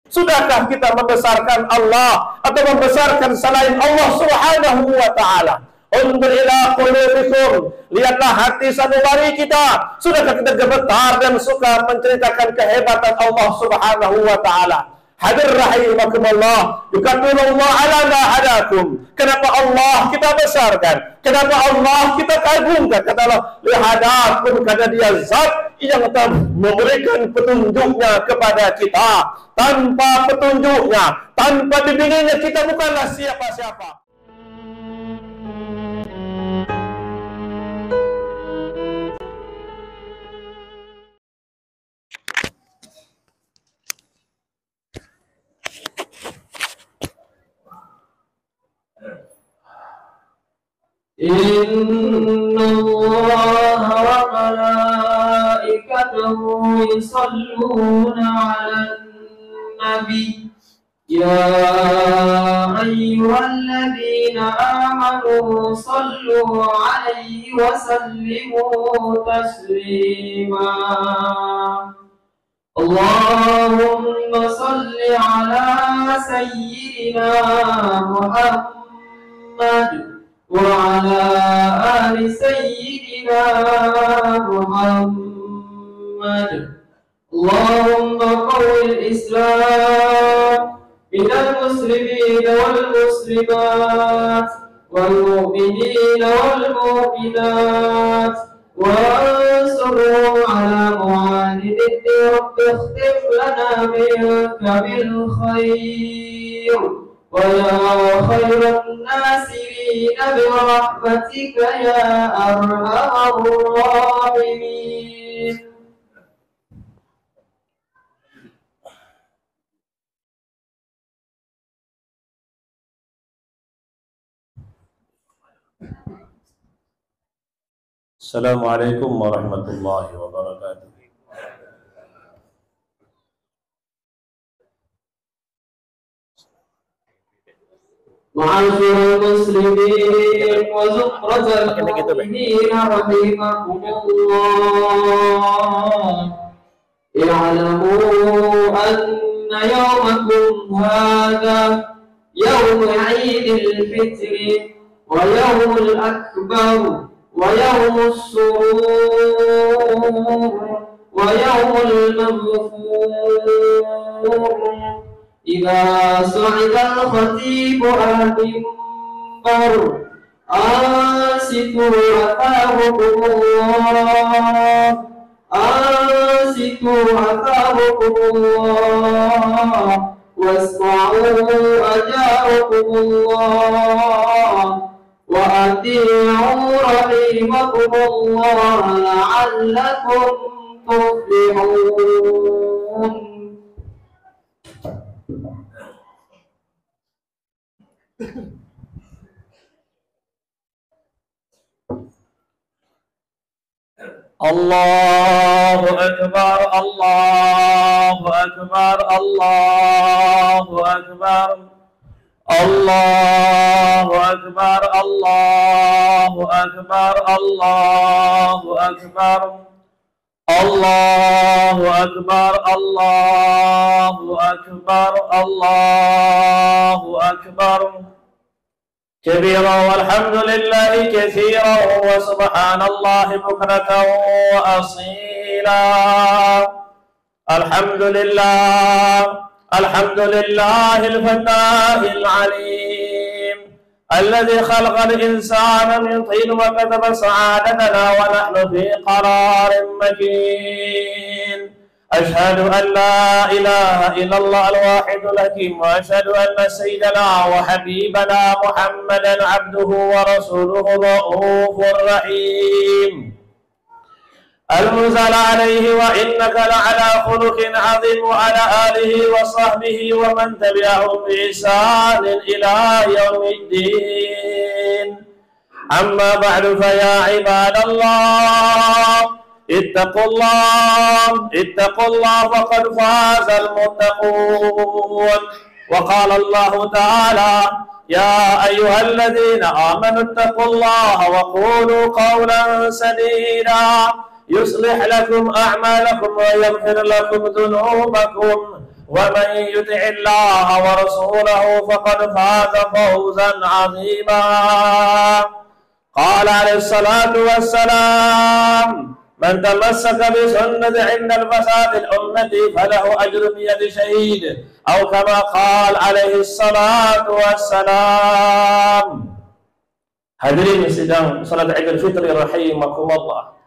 Sudahkah kita membesarkan Allah atau membesarkan selain Allah Subhanahu wa Ta'ala? Undur ila qulubikum, lihatlah hati sanubari kita. Sudahkah kita gemetar dan suka menceritakan kehebatan Allah Subhanahu wa Ta'ala? Hadir rahimakumullah, yukabbirullah ala ma hadakum. Kenapa Allah kita besarkan? Kenapa Allah kita kagumkan? Kata Allah, lihadakum, karena dia zat yang telah memberikan petunjuknya kepada kita. Tanpa petunjuknya, tanpa bimbingannya, kita bukanlah siapa-siapa. Inna Allah wa malaikatahu yusalluna 'alan nabi ya ayyuhalladzina amanu sallu 'alaihi wa sallimu taslima. Allahumma salli 'ala sayyidina Muhammad وعلى آل سيدنا محمد. اللهم قوي الإسلام من المسلمين والمسلمات والمؤمنين والمؤمنات وانصرهم على معاند رب اختم لنا منك بالخير ويا خير الناصرين برحمتك يا أرحم الراحمين. Assalamualaikum warahmatullahi wabarakatuh. معاشر المسلمين وزمرة المؤمنين رحمكم الله، اعلموا أن يومكم هذا يوم عيد الفطر ويوم الأكبر ويوم السرور ويوم المغفور. إذا صعد الخطيب على المنبر أنصتوا أثابكم الله، أنصتوا أثابكم الله، واسمعوا أجابكم الله، وأطيعوا رحمكم الله لعلكم تفلحون. الله أكبر الله أكبر الله أكبر الله أكبر الله أكبر الله أكبر الله أكبر الله أكبر الله أكبر كبيرا والحمد لله كثيرا وسبحان الله بكرة وأصيلا. الحمد لله الحمد لله الفتاح العليم الذي خلق الإنسان من طين وكتب سعادتنا ونحن في قرار مكين. أشهد أن لا إله إلا الله الواحد الحكيم، وأشهد أن سيدنا وحبيبنا محمدا عبده ورسوله الرؤوف الرحيم المنزل عليه وإنك لعلى خلق عظيم، وعلى آله وصحبه ومن تبعهم بإحسان إلى يوم الدين. أما بعد فيا عباد الله اتقوا الله فقد فاز المتقون. وقال الله تعالى يا أيها الذين آمنوا اتقوا الله وقولوا قولا سديدا يصلح لكم أعمالكم ويغفر لكم ذنوبكم ومن يطع الله ورسوله فقد فاز فوزا عظيما. قال عليه الصلاة والسلام: من تمسك بسنة عند الفساد الأمة فله أجر بيد شهيد، أو كما قال عليه الصلاة والسلام. Hadirin sidang salat Idul Fitri rahimakumullah.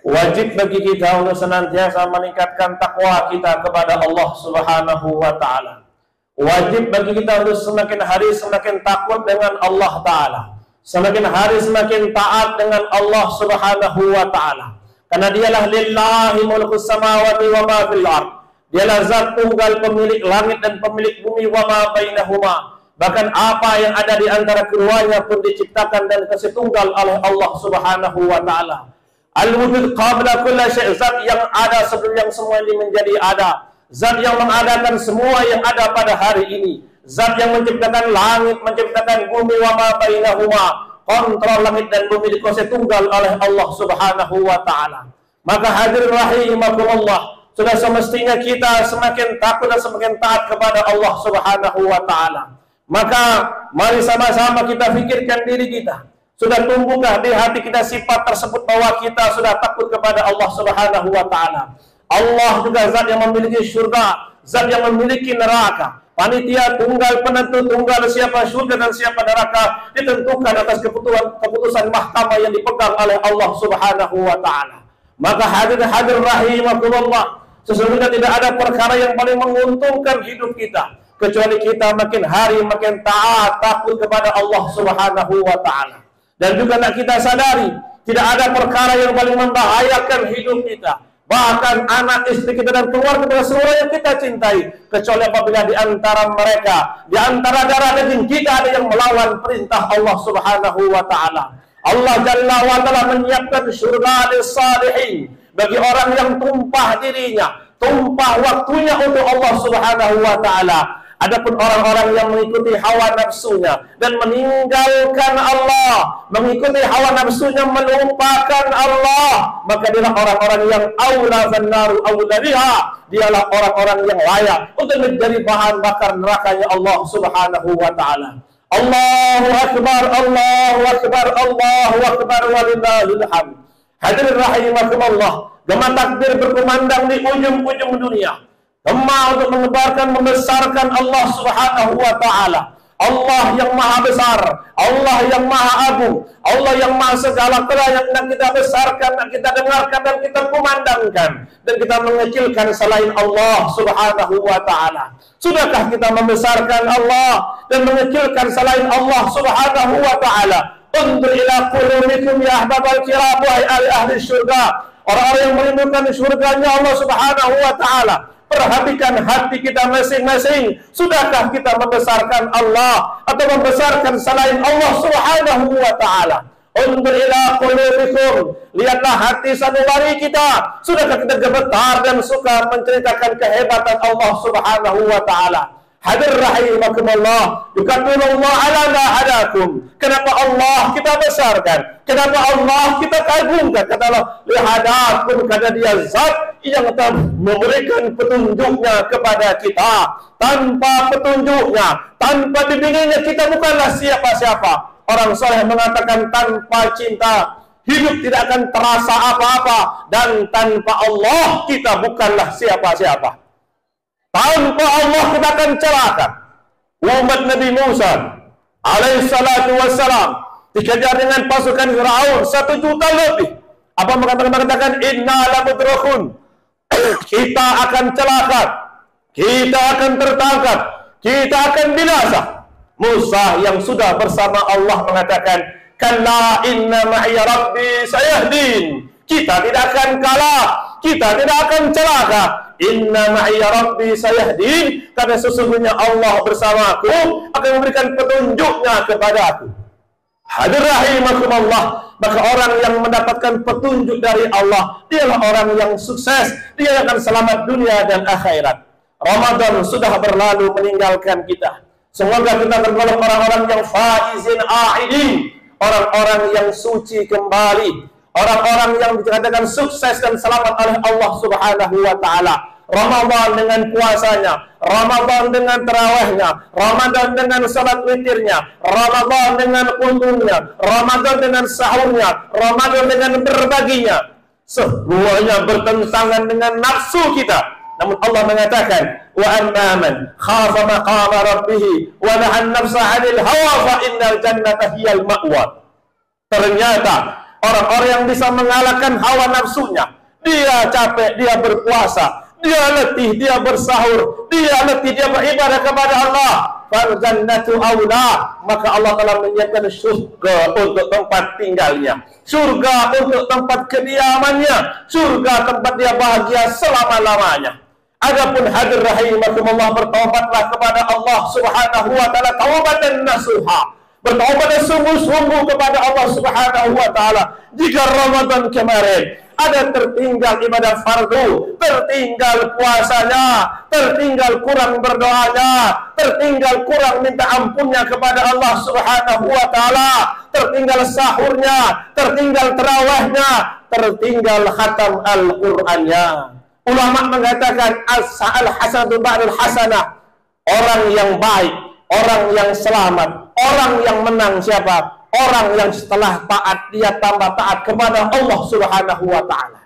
Wajib bagi kita untuk senantiasa meningkatkan takwa kita kepada Allah Subhanahu wa taala. Wajib bagi kita untuk semakin hari semakin takut dengan Allah taala. Semakin hari semakin taat dengan Allah Subhanahu wa taala. Karena dialah lillahi mulkus samawati wa ma fil ard. Dialah zat tunggal pemilik langit dan pemilik bumi wa ma bainahuma. Bahkan apa yang ada di antara keduanya pun diciptakan dan kesetunggal oleh Allah Subhanahu wa taala. Al-wujud qabla kulli syai', zat yang ada sebelum yang semua ini menjadi ada. Zat yang mengadakan semua yang ada pada hari ini. Zat yang menciptakan langit, menciptakan bumi wa ma bainahuma. Kontrol langit dan bumi dikuasai tunggal oleh Allah Subhanahu wa taala. Maka hadirin rahimakumullah, sudah semestinya kita semakin takut dan semakin taat kepada Allah Subhanahu wa taala. Maka mari sama-sama kita fikirkan diri kita. Sudah tumbuhkah di hati kita sifat tersebut bahwa kita sudah takut kepada Allah Subhanahu wa taala? Allah juga zat yang memiliki surga, zat yang memiliki neraka. Panitia tunggal penentu tunggal siapa surga dan siapa neraka ditentukan atas keputusan mahkamah yang dipegang oleh Allah Subhanahu wa taala. Maka hadir rahimakumullah, sesungguhnya tidak ada perkara yang paling menguntungkan hidup kita kecuali kita makin hari makin taat takut kepada Allah Subhanahu wa taala. Dan juga nak kita sadari, tidak ada perkara yang paling membahayakan hidup kita, bahkan anak istri kita dan keluarga kita semua yang kita cintai, kecuali apabila di antara mereka, di antara darah daging kita ada yang melawan perintah Allah Subhanahu wa taala. Allah Jalla wa Ta'ala menyiapkan surga lis-salihin bagi orang yang tumpah dirinya, tumpah waktunya untuk Allah Subhanahu wa taala. Adapun orang-orang yang mengikuti hawa nafsunya dan meninggalkan Allah, mengikuti hawa nafsunya, melupakan Allah, maka dialah orang-orang yang aula fannaru aula biha, dialah orang-orang yang layak untuk menjadi bahan bakar nerakanya Allah Subhanahu wa taala. Allahu akbar, Allahu akbar, Allahu akbar walillahil hamd. Hadirin rahimakumullah, gema takbir berkumandang di ujung-ujung dunia. Gema untuk menyebarkan, membesarkan Allah Subhanahu wa taala. Allah yang maha besar, Allah yang maha agung, Allah yang maha segala yang nak kita besarkan, nak kita dengarkan dan kita kumandangkan, dan kita mengecilkan selain Allah Subhanahu wa taala. Sudahkah kita membesarkan Allah dan mengecilkan selain Allah Subhanahu wa taala? Undur ila qulubikum ya ahbabal kiram, wahai ahli syurga, orang-orang yang merindukan syurganya Allah Subhanahu wa taala. Perhatikan hati kita masing-masing. Sudahkah kita membesarkan Allah atau membesarkan selain Allah Subhanahu wa taala? Undur ila qulubikum, lihatlah hati sanubari kita. Sudahkah kita gemetar dan suka menceritakan kehebatan Allah Subhanahu wa taala? Hadir rahimakumullah, yukabbirullah ala ma hadakum. Kenapa Allah kita besarkan? Kenapa Allah kita kagumkan? Kata Allah, lihadakum, karena dia zat yang telah memberikan petunjuknya kepada kita. Tanpa petunjuknya, tanpa bimbingannya, kita bukanlah siapa-siapa. Orang soleh mengatakan tanpa cinta hidup tidak akan terasa apa-apa, dan tanpa Allah kita bukanlah siapa-siapa. Tanpa Allah kita akan celaka. Umat Nabi Musa alaihissalatu wassalam dikejar dengan pasukan Firaun 1 juta lebih. Apa mengatakan inna lamudrakun, kita akan celaka, kita akan tertangkap, kita akan binasa. Musa yang sudah bersama Allah mengatakan, kalla inna ma'iya rabbi sayahdin. Kita tidak akan kalah, kita tidak akan celaka. Inna ma'iya rabbi sayahdin, karena sesungguhnya Allah bersamaku akan memberikan petunjuknya kepada aku. Hadir rahimakumullah, maka orang yang mendapatkan petunjuk dari Allah, dialah orang yang sukses, dia akan selamat dunia dan akhirat. Ramadan sudah berlalu meninggalkan kita. Semoga kita tergolong orang-orang yang faizin a'idin, orang-orang yang suci kembali, orang-orang yang dikatakan sukses dan selamat oleh Allah Subhanahu wa taala. Ramadan dengan puasanya, Ramadan dengan tarawihnya, Ramadan dengan salat witirnya, Ramadan dengan kunjungnya, Ramadan dengan sahurnya, Ramadan dengan berbaginya. Semuanya bertentangan dengan nafsu kita. Namun Allah mengatakan, wa amma man khafa maqama rabbih wa nahan nafsa 'anil hawa fa innal jannata hiyal ma'wa. Ternyata orang-orang yang bisa mengalahkan hawa nafsunya, dia capek, dia berpuasa, dia letih, dia bersahur, dia letih, dia beribadah kepada Allah, fal jannatu aula, maka Allah telah menyiapkan surga untuk tempat tinggalnya, surga untuk tempat kediamannya, surga tempat dia bahagia selama-lamanya. Adapun hadir rahimakumullah, bertaubatlah kepada Allah Subhanahu wa taala taubatan nasuha, bertaubat sungguh-sungguh kepada Allah Subhanahu wa taala. Jika Ramadan kemarin ada tertinggal ibadah fardu, tertinggal puasanya, tertinggal kurang berdoanya, tertinggal kurang minta ampunnya kepada Allah Subhanahu wa taala, tertinggal sahurnya, tertinggal tarawihnya, tertinggal khatam Al-Qur'annya. Ulama mengatakan al-hasanatu ba'dal hasanah. Orang yang baik, orang yang selamat, orang yang menang siapa? Orang yang setelah taat dia tambah taat kepada Allah Subhanahu wa taala.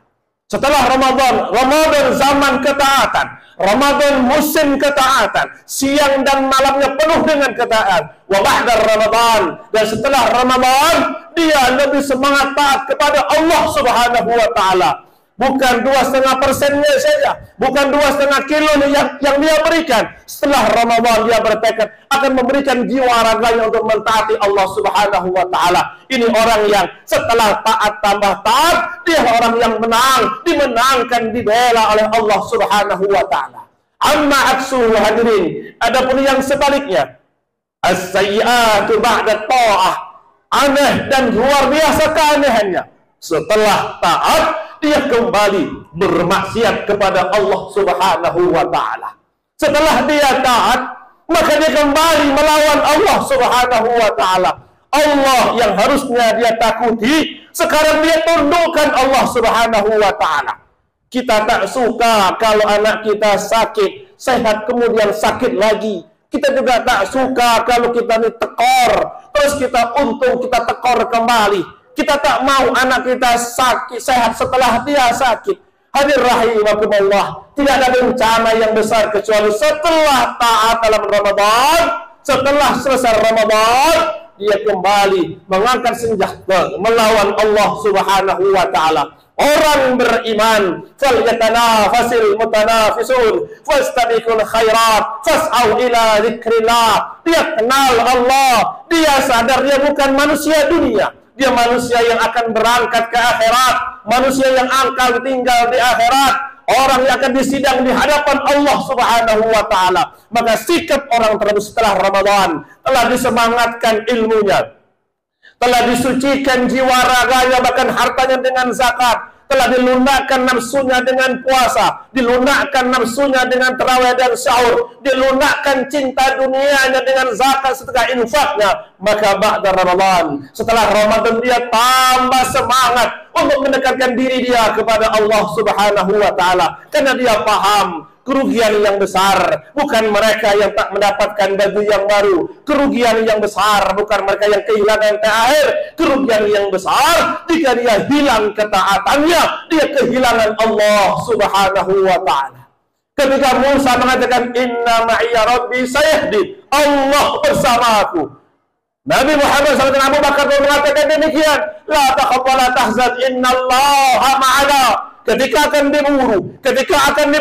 Setelah Ramadan, Ramadan zaman ketaatan, Ramadan musim ketaatan, siang dan malamnya penuh dengan ketaatan. Wa ba'da Ramadan, dan setelah Ramadan dia lebih semangat taat kepada Allah Subhanahu wa taala. Bukan 2,5%-nya saja, bukan 2,5 kilo yang dia berikan. Setelah Ramadan dia bertekad akan memberikan jiwa raganya untuk mentaati Allah Subhanahu wa taala. Ini orang yang setelah taat tambah taat, dia orang yang menang, dimenangkan, dibela oleh Allah Subhanahu wa taala. Amma aksu hadirin, adapun yang sebaliknya, as-sayyi'atu ba'da ta'ah, aneh dan luar biasa keanehannya. Setelah taat dia kembali bermaksiat kepada Allah Subhanahu wa taala. Setelah dia taat, maka dia kembali melawan Allah Subhanahu wa taala. Allah yang harusnya dia takuti, sekarang dia tundukkan Allah Subhanahu wa taala. Kita tak suka kalau anak kita sakit, sehat kemudian sakit lagi. Kita juga tak suka kalau kita ditekor, terus kita untung kita tekor kembali. Kita tak mau anak kita sakit, sehat setelah dia sakit. Hadir rahimakumullah, tidak ada bencana yang besar kecuali setelah taat dalam Ramadan. Setelah selesai Ramadan, dia kembali mengangkat senjata melawan Allah Subhanahu wa taala. Orang beriman, falyatanafasil mutanafisun, fastabiqul khairat, fas'au ila dzikrillah. Dia kenal Allah, dia sadar dia bukan manusia dunia. Dia manusia yang akan berangkat ke akhirat, manusia yang akan tinggal di akhirat, orang yang akan disidang di hadapan Allah Subhanahu wa taala. Maka sikap orang tersebut setelah Ramadan telah disemangatkan ilmunya, telah disucikan jiwa raganya, bahkan hartanya dengan zakat, telah dilunakkan nafsunya dengan puasa, dilunakkan nafsunya dengan tarawih dan sahur, dilunakkan cinta dunianya dengan zakat serta infaknya. Maka ba'da Ramadan, setelah Ramadan dia tambah semangat untuk mendekatkan diri dia kepada Allah Subhanahu wa taala, karena dia paham kerugian yang besar bukan mereka yang tak mendapatkan baju yang baru, kerugian yang besar bukan mereka yang kehilangan THR, kerugian yang besar jika dia hilang ketaatannya, dia kehilangan Allah Subhanahu wa taala. Ketika Musa mengatakan inna ma'iya rabbi sayahdi, Allah bersamaku, Nabi Muhammad SAW Abu Bakar mengatakan demikian, la takhaf wa la tahzan innallaha ma'ana. Ketika akan dibunuh, ketika akan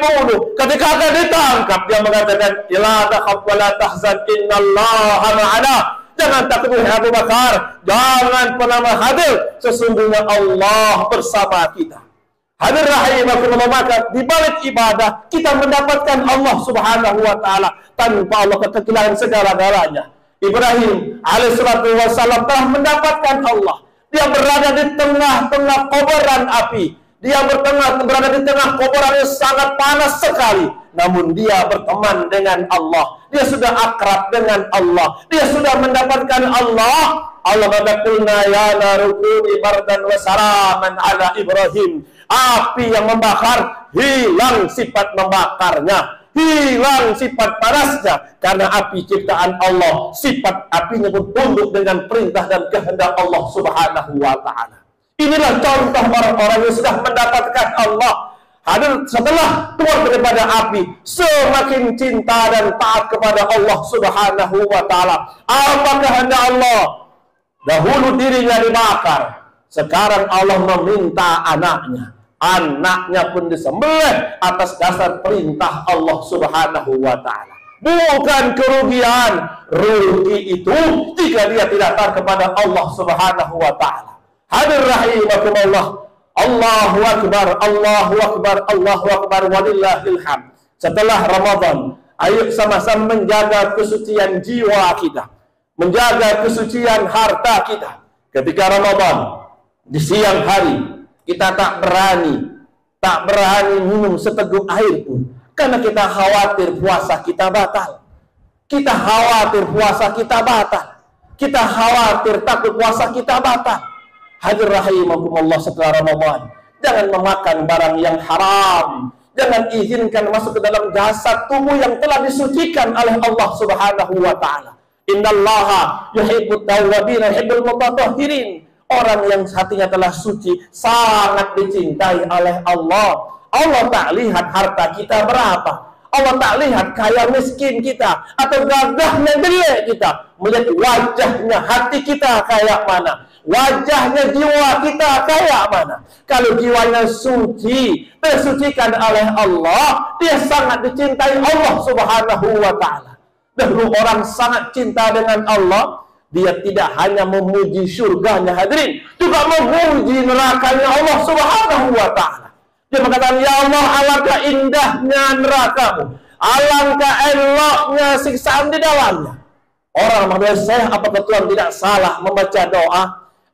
ditangkap, dia mengatakan la takhaf wa la tahzan innallaha ma'ana. Jangan takut wahai Abu Bakar, jangan pernah hadir, sesungguhnya Allah bersama kita. Hadir rahimakumullah, maka di balik ibadah kita mendapatkan Allah Subhanahu wa taala. Tanpa Allah kita kehilangan segala-galanya. Ibrahim alaihissalatu wassalam telah mendapatkan Allah. Dia berada di tengah-tengah kobaran api. Dia berada di tengah kobaran yang sangat panas sekali. Namun dia berteman dengan Allah. Dia sudah akrab dengan Allah. Dia sudah mendapatkan Allah. Allah qulna ya naru kuni bardan wa salaman ala Ibrahim. Api yang membakar, hilang sifat membakarnya, hilang sifat panasnya, karena api ciptaan Allah, sifat apinya pun tunduk dengan perintah dan kehendak Allah Subhanahu wa Ta'ala. Inilah contoh orang-orang yang sudah mendapatkan Allah. Hadir setelah keluar daripada api, semakin cinta dan taat kepada Allah Subhanahu wa Ta'ala. Apa kehendak Allah? Dahulu dirinya dibakar, sekarang Allah meminta anaknya. Anaknya pun disembelih atas dasar perintah Allah Subhanahu wa Ta'ala. Bukan kerugian, rugi itu jika dia tidak taat kepada Allah Subhanahu wa Ta'ala. Hadir rahimakumullah. Allahu Akbar, Allahu Akbar, Allahu Akbar, walillahil hamd. Setelah Ramadan, ayo sama-sama menjaga kesucian jiwa kita, menjaga kesucian harta kita. Ketika Ramadan, di siang hari, kita tak berani minum seteguk air pun, karena kita khawatir puasa kita batal. Kita khawatir puasa kita batal. Kita khawatir takut puasa kita batal. Hadir rahimakumullah, setelah Ramadan, jangan memakan barang yang haram. Jangan izinkan masuk ke dalam jasad tubuh yang telah disucikan oleh Allah Subhanahu wa Ta'ala. Innallaha yuhibbut tawwabin wa yuhibbul mutatahhirin. Orang yang hatinya telah suci sangat dicintai oleh Allah. Allah tak lihat harta kita berapa, Allah tak lihat kaya miskin kita atau gagahnya jelek kita. Melihat wajahnya, hati kita kayak mana, wajahnya jiwa kita kayak mana. Kalau jiwanya suci, tersucikan oleh Allah, dia sangat dicintai Allah Subhanahu wa Ta'ala. Dahulu orang sangat cinta dengan Allah, dia tidak hanya memuji surganya hadirin, juga memuji nerakanya Allah Subhanahu wa Ta'ala. Dia mengatakan, ya Allah, alangkah indahnya nerakamu, alangkah eloknya siksaan di dalamnya. Orang menurut saya, apakah Tuhan tidak salah membaca doa?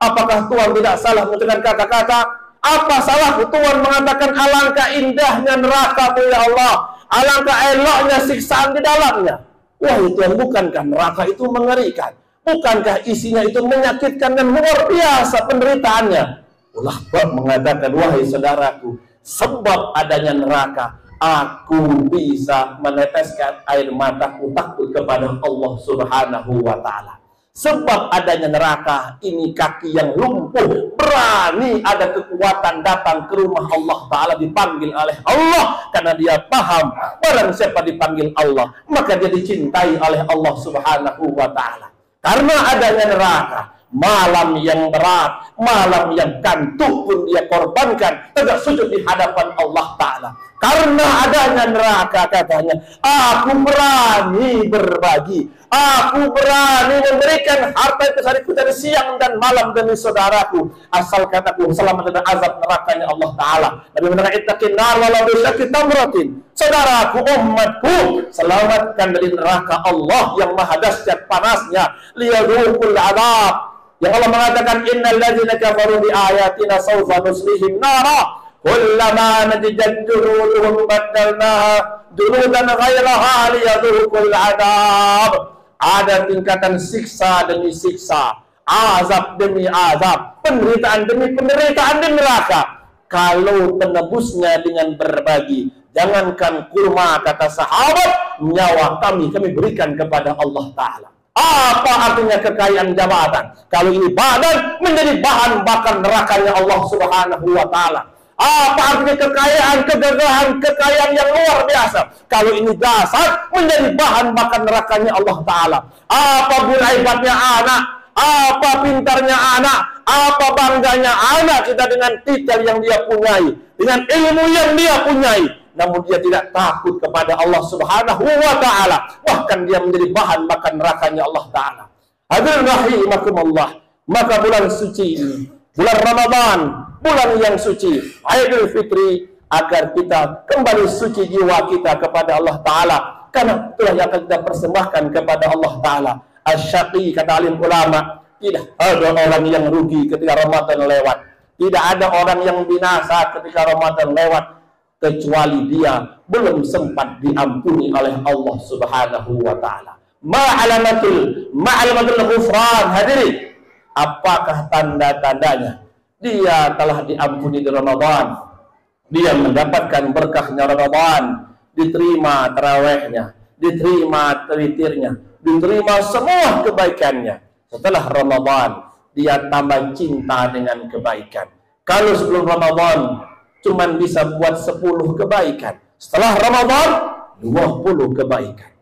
Apakah Tuhan tidak salah mengucapkan kata-kata? Apa salah Tuhan mengatakan alangkah indahnya neraka ya Allah, alangkah eloknya siksaan di dalamnya? Wahai Tuhan, bukankah neraka itu mengerikan? Bukankah isinya itu menyakitkan dan luar biasa penderitaannya? Allah mengatakan, wahai saudaraku, sebab adanya neraka, aku bisa meneteskan air mataku takut kepada Allah Subhanahu wa Ta'ala. Sebab adanya neraka, ini kaki yang lumpuh berani ada kekuatan datang ke rumah Allah Ta'ala, dipanggil oleh Allah, karena dia paham barang siapa dipanggil Allah maka dia dicintai oleh Allah Subhanahu wa Ta'ala. Karena adanya neraka, malam yang berat, malam yang kantuk pun dia korbankan, tegak sujud di hadapan Allah Ta'ala. Karena adanya neraka, katanya, aku berani berbagi, aku berani memberikan harta itu sehariku dari siang dan malam demi saudaraku, asalkan aku selamat dari azab nerakanya Allah Ta'ala. Nabi mengatakan, ittaqin nar walau bisyaqi tamratin. Saudaraku, umatku, selamatkan dari neraka Allah yang maha dahsyat panasnya, liyadhuqul adab. Yang Allah mengatakan, innal ladzina kafaru bi ayatina sawfa nuslihim nara kullama nadijat juluduhum baddalnaha juludan ghairaha liyadhuqul adab. Ada tingkatan siksa demi siksa, azab demi azab, penderitaan demi penderitaan di neraka. Kalau penebusnya dengan berbagi, jangankan kurma, kata sahabat, nyawa kami berikan kepada Allah Ta'ala. Apa artinya kekayaan jabatan? Kalau ini badan menjadi bahan bakar nerakanya Allah Subhanahu wa Ta'ala. Apa artinya kekayaan, kegagahan, kekayaan yang luar biasa? Kalau ini jasad menjadi bahan bakar nerakanya Allah Ta'ala. Apa hebatnya anak? Apa pintarnya anak? Apa bangganya anak kita dengan titel yang dia punyai, dengan ilmu yang dia punyai, namun dia tidak takut kepada Allah Subhanahu wa Ta'ala, bahkan dia menjadi bahan bakar nerakanya Allah Ta'ala. Hadirin rahimakumullah, maka bulan suci ini, bulan Ramadan, bulan yang suci, Idul Fitri, agar kita kembali suci jiwa kita kepada Allah Ta'ala, karena itulah yang akan kita persembahkan kepada Allah Ta'ala. Asyaqi, kata alim ulama, tidak ada orang yang rugi ketika Ramadan lewat, tidak ada orang yang binasa ketika Ramadan lewat, kecuali dia belum sempat diampuni oleh Allah Subhanahu wa Ta'ala. Ma'alamatul ghufran, hadirin, apakah tanda-tandanya dia telah diampuni di Ramadan? Dia mendapatkan berkahnya Ramadan, diterima tarawihnya, diterima witirnya, diterima semua kebaikannya. Setelah Ramadan, dia tambah cinta dengan kebaikan. Kalau sebelum Ramadan cuman bisa buat 10 kebaikan, setelah Ramadan 20 kebaikan.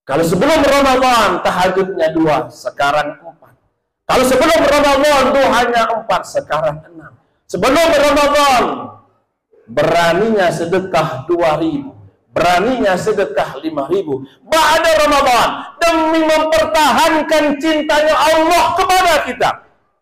Kalau sebelum Ramadan tahajudnya 2, sekarang 4. Kalau sebelum Ramadan duhanya 4, sekarang 6. Sebelum Ramadan beraninya sedekah 2.000, beraninya sedekah 5.000. Ba'da Ramadan, demi mempertahankan cintanya Allah kepada kita,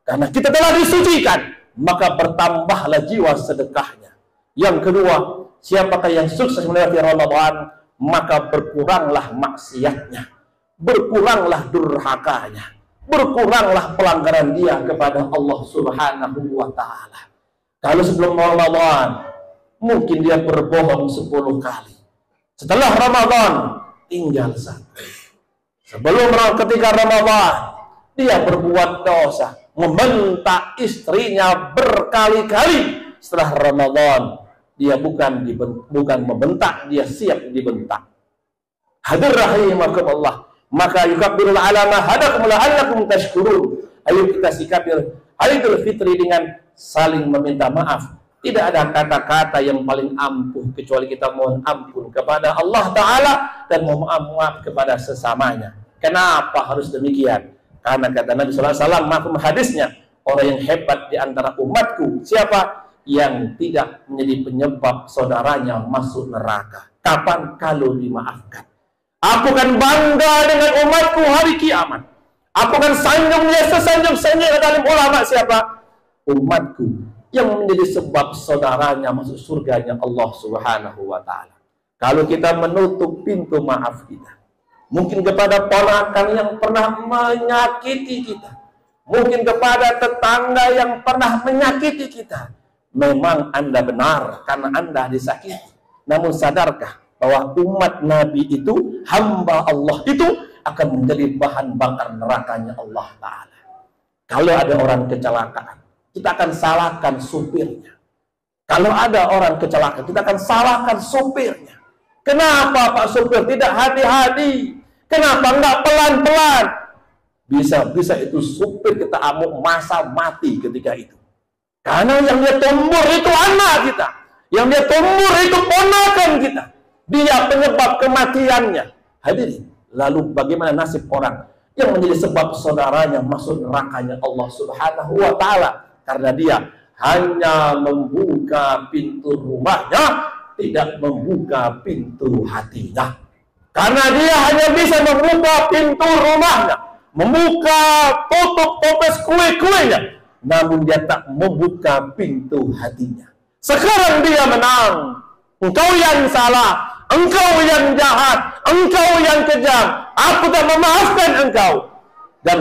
karena kita telah disucikan, maka bertambahlah jiwa sedekahnya. Yang kedua, siapakah yang sukses melewati Ramadan, maka berkuranglah maksiatnya, berkuranglah durhakanya, berkuranglah pelanggaran dia kepada Allah Subhanahu wa ta'ala. Kalau sebelum Ramadan mungkin dia berbohong 10 kali, setelah Ramadan tinggal 1. Ketika Ramadan dia berbuat dosa, membentak istrinya berkali-kali. Setelah Ramadan dia bukan membentak, dia siap dibentak. Hadir rahimakumullah. Maka yukabbirul alama hadakum la'allakum tashkurun. Ayo kita sikapi Idul Fitri dengan saling meminta maaf. Tidak ada kata-kata yang paling ampuh kecuali kita mohon ampun kepada Allah Ta'ala dan mohon maaf kepada sesamanya. Kenapa harus demikian? Karena kata Nabi SAW, maklum hadisnya, orang yang hebat di antara umatku, siapa? Yang tidak menjadi penyebab saudaranya masuk neraka. Kapan? Kalau dimaafkan. Aku akan bangga dengan umatku hari kiamat. Aku akan sanjung dia sesanjung-sanjung dalam ulama siapa? Umatku yang menjadi sebab saudaranya masuk surganya Allah Subhanahu wa ta'ala. Kalau kita menutup pintu maaf kita, mungkin kepada ponakan yang pernah menyakiti kita, mungkin kepada tetangga yang pernah menyakiti kita, memang Anda benar karena Anda disakiti. Namun sadarkah bahwa umat Nabi itu, hamba Allah itu akan menjadi bahan bakar nerakanya Allah Ta'ala. Kalau ada orang kecelakaan, kita akan salahkan supirnya. Kalau ada orang kecelakaan, kita akan salahkan supirnya. Kenapa Pak supir tidak hati-hati? Kenapa enggak pelan-pelan? Bisa itu supir kita amuk masa mati ketika itu. Karena yang dia tombol itu anak kita. Yang dia tombol itu ponakan kita. Dia penyebab kematiannya. Hadirin, lalu bagaimana nasib orang yang menjadi sebab saudaranya masuk nerakanya Allah Subhanahu wa ta'ala? Karena dia hanya membuka pintu rumahnya, tidak membuka pintu hatinya. Karena dia hanya bisa membuka pintu rumahnya, membuka tutup toples kue-kuenya, namun dia tak membuka pintu hatinya. Sekarang dia menang. Engkau yang salah, engkau yang jahat, engkau yang kejam. Aku tak memaafkan engkau. Dan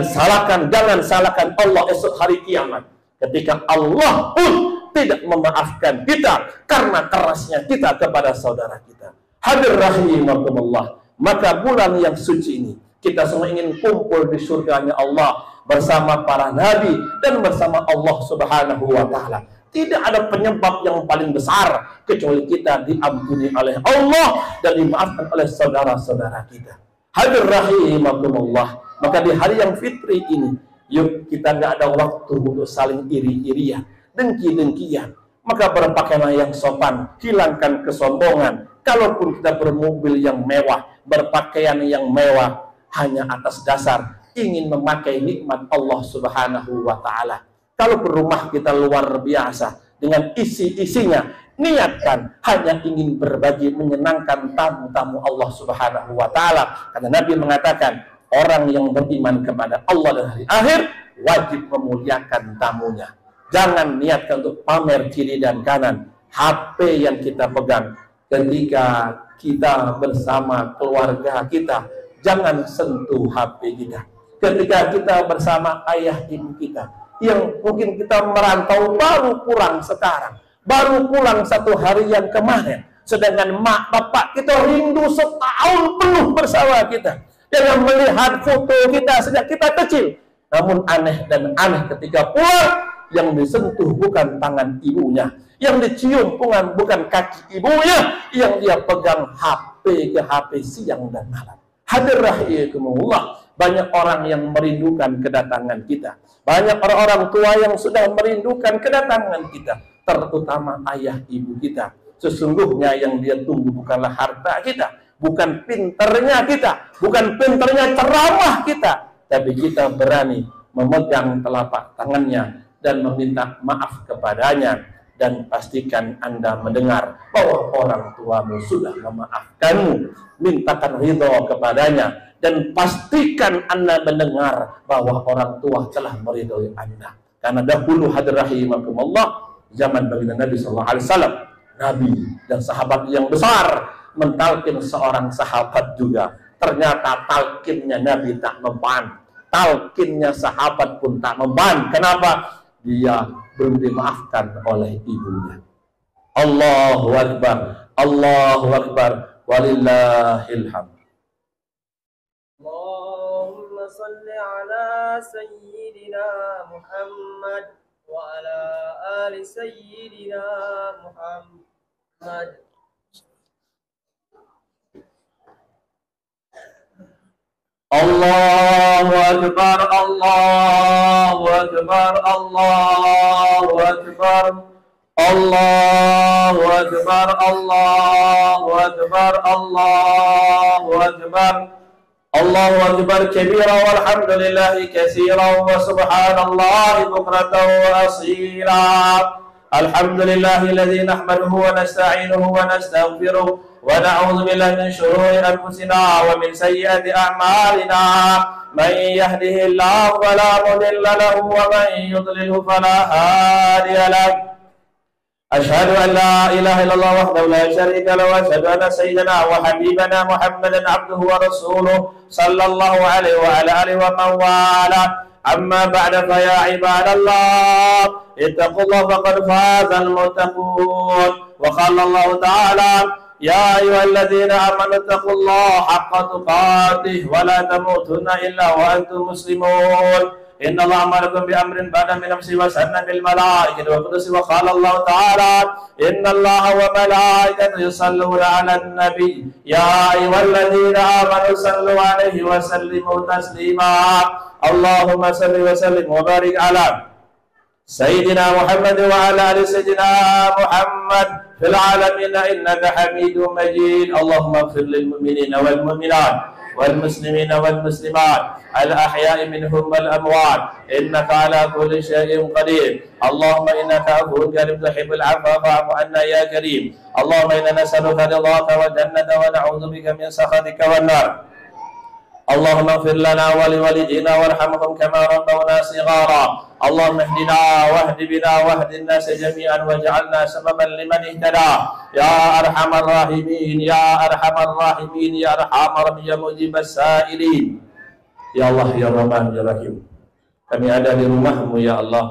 jangan salahkan Allah esok hari kiamat, ketika Allah pun tidak memaafkan kita karena kerasnya kita kepada saudara kita. Hadir rahimakumullah. Maka bulan yang suci ini kita semua ingin kumpul di surganya Allah bersama para nabi dan bersama Allah Subhanahu wa ta'ala. Tidak ada penyebab yang paling besar kecuali kita diampuni oleh Allah dan dimaafkan oleh saudara-saudara kita. Hadir rahimakumullah. Maka di hari yang fitri ini, yuk kita nggak ada waktu untuk saling iri-irian, dengki-dengkian. Maka berpakaianlah yang sopan, hilangkan kesombongan. Kalaupun kita bermobil yang mewah, berpakaian yang mewah, hanya atas dasar ingin memakai nikmat Allah Subhanahu wa ta'ala. Kalau rumah kita luar biasa dengan isi-isinya, niatkan hanya ingin berbagi, menyenangkan tamu-tamu Allah Subhanahu wa ta'ala. Karena Nabi mengatakan, orang yang beriman kepada Allah dan hari akhir wajib memuliakan tamunya. Jangan niatkan untuk pamer kiri dan kanan. HP yang kita pegang ketika kita bersama keluarga kita, jangan sentuh HP kita. Ketika kita bersama ayah ibu kita, yang mungkin kita merantau baru pulang sekarang, baru pulang 1 hari yang kemarin, sedangkan mak bapak kita rindu setahun penuh bersama kita. Jangan melihat foto kita sejak kita kecil. Namun aneh dan aneh ketika pulang, yang disentuh bukan tangan ibunya, yang dicium bukan kaki ibunya, yang dia pegang HP ke HP siang dan malam. Hadir rahimakumullah, banyak orang yang merindukan kedatangan kita. Banyak orang-orang tua yang sudah merindukan kedatangan kita, terutama ayah ibu kita. Sesungguhnya yang dia tunggu bukanlah harta kita, bukan pinternya kita, bukan pinternya ceramah kita, tapi kita berani memegang telapak tangannya dan meminta maaf kepadanya. Dan pastikan Anda mendengar bahwa orang tuamu sudah memaafkanmu, mintakan ridho kepadanya, dan pastikan Anda mendengar bahwa orang tua telah meridhoi Anda. Karena dahulu hadir rahimakumullah, zaman baginda Nabi SAW, Nabi dan sahabat yang besar mentalkin seorang sahabat juga. Ternyata talkinnya Nabi tak mempan, talkinnya sahabat pun tak mempan. Kenapa? Dia belum dimaafkan oleh ibunya. Allahu Akbar, Allahu Akbar, walillahil hamd. Allahumma salli ala sayyidina Muhammad wa ala ali sayyidina Muhammad. Allahu Akbar, Allahu Akbar, Allahu Akbar, Allahu Akbar, Allahu Akbar, Allahu Akbar, Allahu Akbar kabira walhamdulillahi katsira wa subhanallahi bukratan wa asila. Alhamdulillahi alladzi nahmaduhu wa nasta'inuhu wa nastaghfiruh ونعوذ بالله من شرور أنفسنا ومن سيئات أعمالنا من يهده الله فلا مضل له ومن يضلله فلا هادي له أشهد أن لا إله إلا الله وحده لا شريك له وأشهد أن سيدنا وحبيبنا محمدا عبده ورسوله صلى الله عليه وعلى آله ومن والاه أما بعد فيا عباد الله اتقوا الله فقد فاز المتقون وقال الله تعالى يا أيها الذين آمنوا اتقوا الله حق تقاته ولا تموتن إلا وأنتم مسلمون إن الله أمركم بأمر بعد من نفسه وسن بالملائكة والقدس وقال الله تعالى إن الله وملائكته يصلون على النبي يا أيها الذين آمنوا صلوا عليه وسلموا تسليما اللهم صل وسلم وبارك على سيدنا محمد وعلى آل سيدنا محمد في العالمين إنك حميد مجيد اللهم اغفر للمؤمنين والمؤمنات والمسلمين والمسلمات الأحياء منهم والأموات إنك على كل شيء قدير اللهم إنك عفو كريم تحب العفو فاعف عنا يا كريم اللهم إنا نسألك رضاك والجنة ونعوذ بك من سخطك والنار اللهم اغفر لنا ولوالدينا وارحمهم كما ربونا صغارا اللهم اهدنا واهد بنا واهد الناس جميعا واجعلنا سببا لمن اهتدى يا أرحم الراحمين يا أرحم الراحمين يا أرحم ربي يا مجيب السائلين يا الله يا Rahman ya Rahim. Kami ada di rumahmu ya Allah,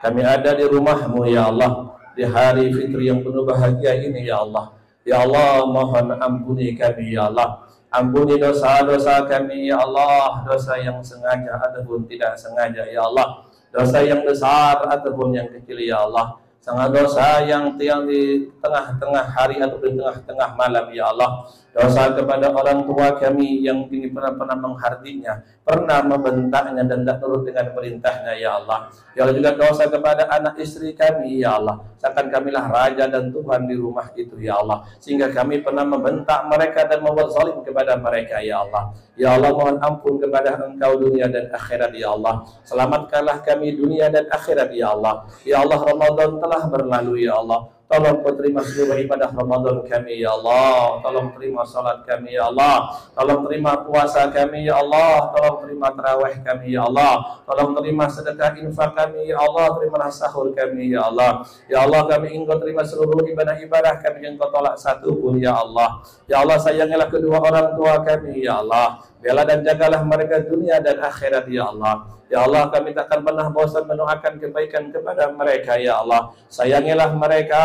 kami ada di rumahmu ya Allah, di hari fitri yang penuh bahagia ini ya Allah. Ya Allah, mohon ampuni kami ya Allah, ampuni dosa-dosa kami ya Allah, dosa yang sengaja ataupun tidak sengaja ya Allah, dosa yang besar ataupun yang kecil ya Allah, sangat dosa yang di tengah-tengah hari ataupun di tengah-tengah malam ya Allah, dosa kepada orang tua kami yang pernah menghardinya, pernah membentaknya dan tidak nurut dengan perintahnya ya Allah. Ya Allah, juga dosa kepada anak istri kami ya Allah, seakan kamilah raja dan Tuhan di rumah itu ya Allah, sehingga kami pernah membentak mereka dan membuat zalim kepada mereka ya Allah. Ya Allah, mohon ampun kepada Engkau dunia dan akhirat ya Allah, selamatkanlah kami dunia dan akhirat ya Allah. Ya Allah, Ramadan telah berlalu ya Allah, tolong terima seluruh ibadah Ramadan kami ya Allah, tolong terima salat kami ya Allah, tolong terima puasa kami ya Allah, tolong terima tarawih kami ya Allah, tolong terima sedekah infak kami ya Allah, terimalah sahur kami ya Allah. Ya Allah, kami ingin Kau terima seluruh ibadah-ibadah kami yang Kau tolak satu pun ya Allah. Ya Allah, sayangilah kedua orang tua kami ya Allah, Bela dan jagalah mereka dunia dan akhirat ya Allah. Ya Allah, kami tak akan pernah bosan mendoakan kebaikan kepada mereka ya Allah. Sayangilah mereka,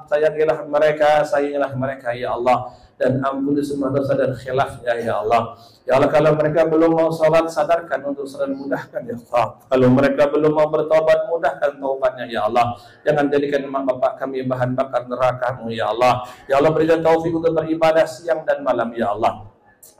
sayangilah mereka, sayangilah mereka ya Allah. Dan ampuni semua dosa dan khilafnya ya Allah. Ya Allah, kalau mereka belum mau sholat, sadarkan untuk sholat, mudahkan ya Allah. Kalau mereka belum mau bertobat, mudahkan taubatnya ya Allah. Jangan jadikan mak bapak kami bahan bakar neraka-Mu ya Allah. Ya Allah, berikan taufik untuk beribadah siang dan malam ya Allah.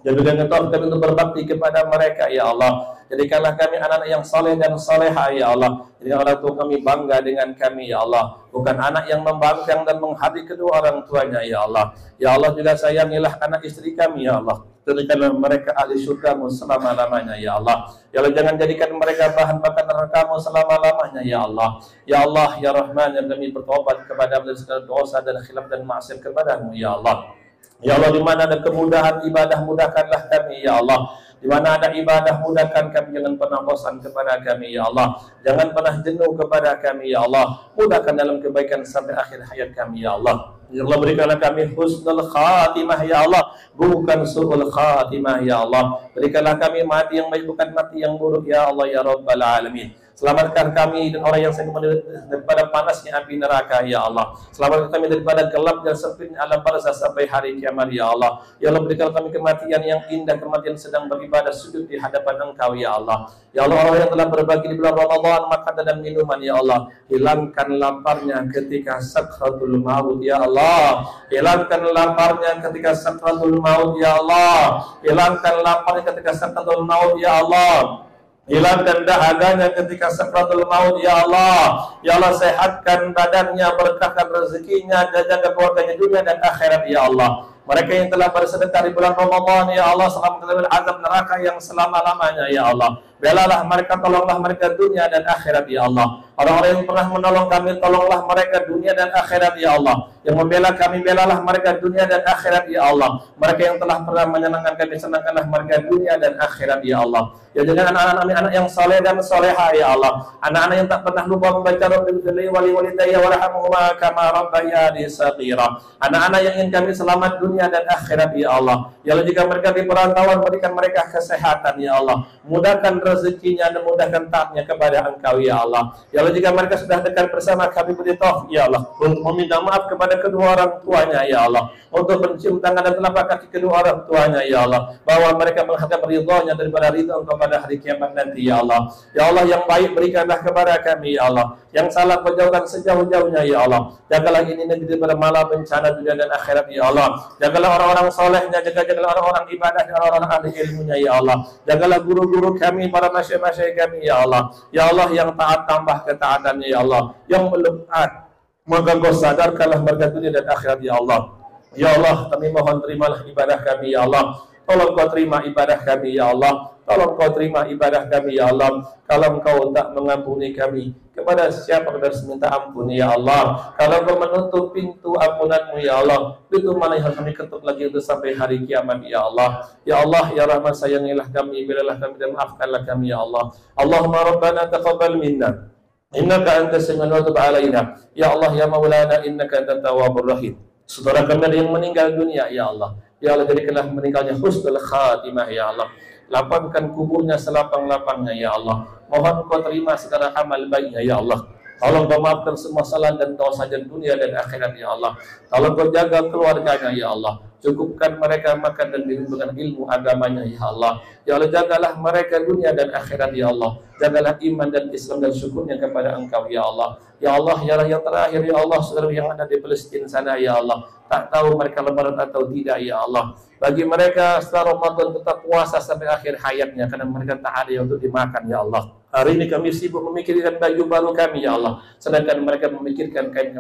Jadikan taufik kami untuk berbakti kepada mereka ya Allah. Jadikanlah kami anak-anak yang saleh dan saleha ya Allah. Jadikan orang tua kami bangga dengan kami ya Allah. Bukan anak yang membangkang dan menghati kedua orang tuanya ya Allah. Ya Allah, juga sayangilah anak istri kami ya Allah. Jadikanlah mereka ahli surga-Mu selama-lamanya ya Allah. Ya Allah, jangan jadikan mereka bahan bakar neraka-Mu selama-lamanya ya Allah. Ya Allah, ya Rahman, yang kami bertobat kepada segala dosa dan khilaf dan maksiat kepada-Mu ya Allah. Ya Allah, di mana ada kemudahan ibadah, mudahkanlah kami ya Allah. Di mana ada ibadah, mudahkan kami, jangan pernah bosan kepada kami ya Allah. Jangan pernah jenuh kepada kami ya Allah. Mudahkan dalam kebaikan sampai akhir hayat kami ya Allah. Ya Allah, berikanlah kami husnul khatimah ya Allah, bukan su'ul khatimah ya Allah. Berikanlah kami mati yang baik, bukan mati yang buruk ya Allah ya Rabbal Alamin. Selamatkan kami dan orang yang sedang daripada panasnya api neraka ya Allah. Selamatkan kami daripada gelap dan sempitnya alam barzah sampai hari kiamat ya Allah. Ya Allah, berikan kami kematian yang indah, kematian sedang beribadah sujud di hadapan Engkau ya Allah. Ya Allah, orang yang telah berbagi di bulan Ramadan makanan dan minuman ya Allah, hilangkan laparnya ketika sakratul maut ya Allah. Hilangkan laparnya ketika sakratul maut ya Allah. Hilangkan laparnya ketika sakratul maut ya Allah. Hilangkan dahaganya ketika sakratul maut ya Allah. Ya Allah, sehatkan badannya, berkahkan rezekinya, jaga keluarganya dunia dan akhirat ya Allah. Mereka yang telah bersedekah di bulan Ramadan ya Allah, selamatkan dari azab neraka yang selama-lamanya ya Allah. Belalah mereka, tolonglah mereka dunia dan akhirat ya Allah. Orang-orang yang pernah menolong kami, tolonglah mereka dunia dan akhirat ya Allah. Yang membela kami, belalah mereka dunia dan akhirat ya Allah. Mereka yang telah pernah menyenangkan kami, senangkanlah mereka dunia dan akhirat ya Allah. Ya, dengan anak-anak kami, anak yang saleh dan soleha ya Allah. Anak-anak yang tak pernah lupa membaca Rabbil wali walidayya warhamhuma kama rabbayani shaghira. Anak-anak yang ingin kami selamat dunia dan akhirat ya Allah. Ya Allah, jika mereka di perantauan, berikan mereka kesehatan ya Allah. Mudahkan rezekinya dan mudahkan taatnya kepada Engkau ya Allah. Ya Allah, jika mereka sudah dekat bersama kami, beri taufik ya Allah untuk meminta maaf kepada kedua orang tuanya ya Allah, untuk mencium tangan dan telapak kaki kedua orang tuanya ya Allah, bahwa mereka menghadap ridhonya daripada ridho Engkau pada hari kiamat nanti ya Allah. Ya Allah, yang baik berikanlah kepada kami ya Allah, yang salah menjauhkan sejauh-jauhnya ya Allah. Jagalah ini negeri daripada malah bencana dunia dan akhirat ya Allah. Jagalah orang-orang solehnya, jagalah orang-orang ibadahnya, orang-orang ahli ilmunya ya Allah. Jagalah guru-guru kami, para masyayikh kami ya Allah. Ya Allah, yang taat tambah ketaatannya ya Allah, yang belum taat maka Engkau sadarkanlah mereka dunia dan akhirat ya Allah. Ya Allah, kami mohon terimalah ibadah kami ya Allah. Tolong Kau terima ibadah kami ya Allah. Tolong Kau terima ibadah kami ya Allah. Kalau Engkau tak mengampuni kami, kepada siapa kita harus minta ampun ya Allah. Kalau Engkau menutup pintu ampunan-Mu ya Allah, pintu mana yang harus kami ketuk lagi untuk sampai hari kiamat ya Allah. Ya Allah, ya Rahman, sayangilah kami, belalah kami dan maafkanlah kami ya Allah. Allahumma rabbana taqabbal minna innaka antas samiul wa tub alaina. Ya Allah, ya Maulana, innaka antat tawwabur rahim. Saudara kami yang meninggal dunia ya Allah, ya Allah, jadikanlah meninggalnya husnul khatimah ya Allah. Lapangkan kuburnya selapang-lapangnya ya Allah. Mohon Kau terima segala amal baiknya ya Allah. Tolong Kau maafkan semua salah dan dosa dan dunia dan akhirat ya Allah. Tolong Kau jaga keluarganya ya Allah. Cukupkan mereka makan dan minum dengan ilmu agamanya ya Allah. Ya Allah, jagalah mereka dunia dan akhirat ya Allah. Jagalah iman dan Islam dan syukurnya kepada Engkau ya Allah. Ya Allah, ya Allah, yang terakhir ya Allah, saudara yang ada di Palestina sana ya Allah, tak tahu mereka lebaran atau tidak ya Allah. Bagi mereka setelah Ramadan tetap puasa sampai akhir hayatnya, karena mereka tak ada yang untuk dimakan ya Allah. Hari ini kami sibuk memikirkan baju baru kami ya Allah, sedangkan mereka memikirkan kain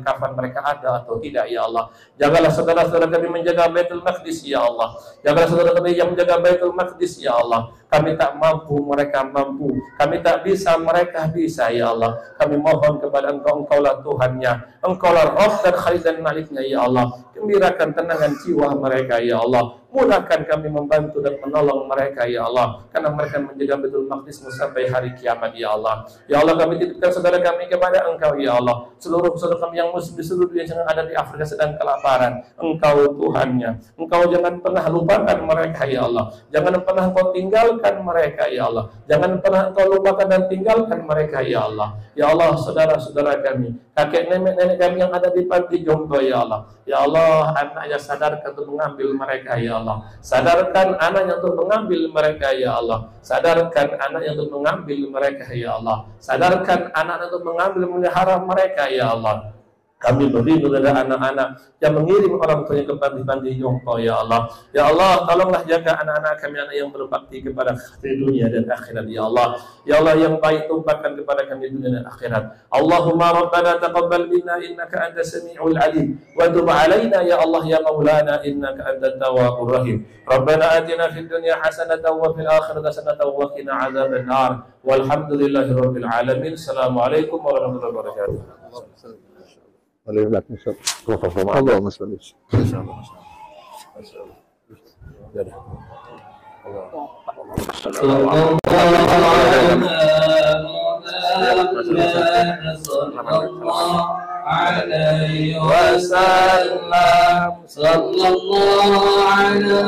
kafan mereka ada atau tidak ya Allah. Jagalah saudara-saudara kami menjaga Baitul Maqdis ya Allah. Jagalah saudara kami yang menjaga Baitul Maqdis ya Allah. Kami tak mampu, mereka mampu. Kami tak bisa, mereka bisa, ya Allah. Kami mohon kepada Engkau, Engkaulah Tuhannya, Engkaulah Rabb dan Khalik dan Maliknya, ya Allah. Gembirakan tenangan jiwa mereka, ya Allah. Mudahkan kami membantu dan menolong mereka, ya Allah, karena mereka menjaga Baitul Maqdis sampai hari kiamat, ya Allah. Ya Allah, kami titipkan saudara kami kepada Engkau, ya Allah. Seluruh saudara kami yang muslim di seluruh dunia yang ada di Afrika sedang kelaparan. Engkau Tuhannya. Engkau jangan pernah lupakan mereka, ya Allah. Jangan pernah Engkau tinggalkan mereka, ya Allah. Jangan pernah Engkau lupakan dan tinggalkan mereka, ya Allah. Ya Allah, saudara-saudara kami, kakek nenek kami yang ada di panti jompo, ya Allah. Ya Allah, anaknya sadarkan untuk mengambil mereka, ya Allah. Sadarkan anaknya untuk mengambil mereka, ya Allah. Sadarkan anaknya untuk mengambil mereka, ya Allah. Sadarkan anak untuk mengambil melihara mereka, ya Allah. Kami berlindung dari anak-anak yang mengirim orang tuanya ke panti-panti jompo, ya Allah. Ya Allah, tolonglah jaga anak-anak kami, anak yang berbakti kepada dunia dan akhirat, ya Allah. Ya Allah, yang baik tumpahkan kepada kami dunia dan akhirat. Allahumma rabbana taqabbal minna innaka antas samiul alim wa tub alaina ya Allah ya maulana innaka antat tawwabur rahim. Rabbana atina fid dunya hasanatan wa fil akhirati hasanatan wa qina adzaban nar. Walhamdulillahi rabbil alamin. Assalamualaikum warahmatullahi wabarakatuh. Allahumma salli. عليه وسلم صلى الله على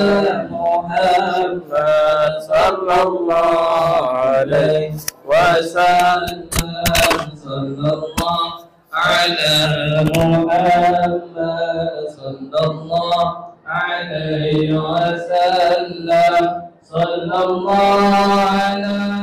محمد صلى الله عليه وسلم صلى الله على محمد صلى الله عليه وسلم صلى الله على